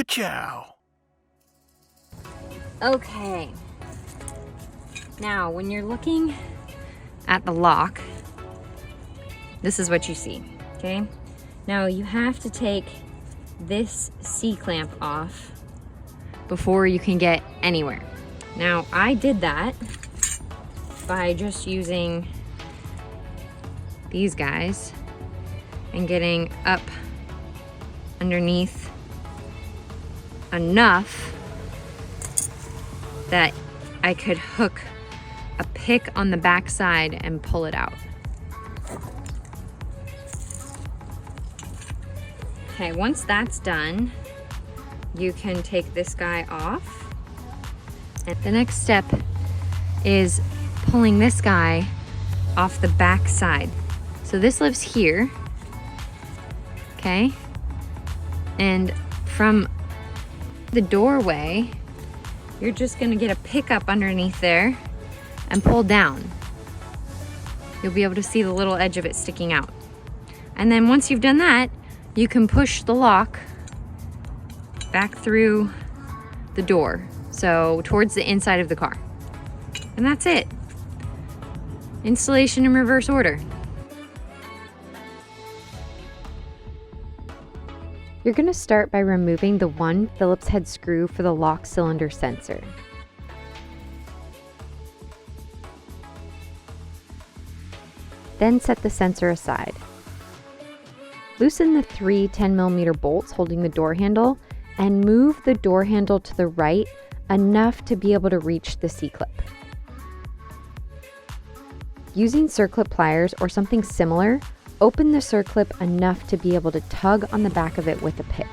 Ka-chow. Okay. Now, when you're looking at the lock, this is what you see, okay? Now, you have to take this C-clamp off before you can get anywhere. Now, I did that by just using these guys and getting up underneath enough that I could hook a pick on the back side and pull it out. Okay, once that's done, you can take this guy off. And the next step is pulling this guy off the back side. So this lives here, okay? And from the doorway, you're just gonna get a pickup underneath there and pull down. You'll be able to see the little edge of it sticking out. And then once you've done that, you can push the lock back through the door, so towards the inside of the car. And that's it. Installation in reverse order. You're going to start by removing the one Phillips head screw for the lock cylinder sensor. Then set the sensor aside. Loosen the three 10mm bolts holding the door handle and move the door handle to the right enough to be able to reach the C-clip. Using circlip pliers or something similar, open the circlip enough to be able to tug on the back of it with a pick.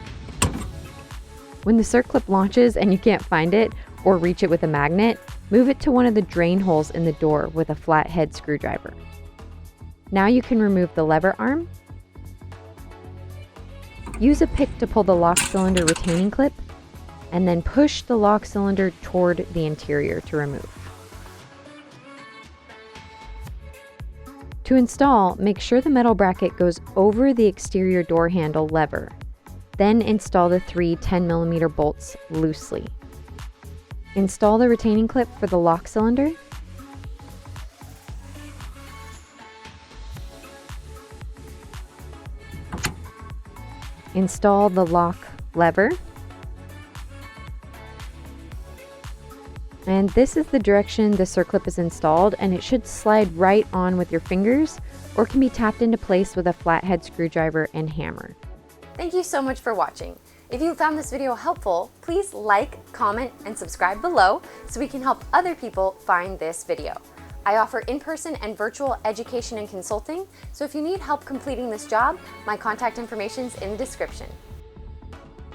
When the circlip launches and you can't find it or reach it with a magnet, move it to one of the drain holes in the door with a flathead screwdriver. Now you can remove the lever arm. Use a pick to pull the lock cylinder retaining clip, and then push the lock cylinder toward the interior to remove. To install, make sure the metal bracket goes over the exterior door handle lever. Then install the three 10mm bolts loosely. Install the retaining clip for the lock cylinder. Install the lock lever. And this is the direction the circlip is installed, and it should slide right on with your fingers or can be tapped into place with a flathead screwdriver and hammer. Thank you so much for watching. If you found this video helpful, please like, comment, and subscribe below so we can help other people find this video. I offer in-person and virtual education and consulting, so if you need help completing this job, my contact information is in the description.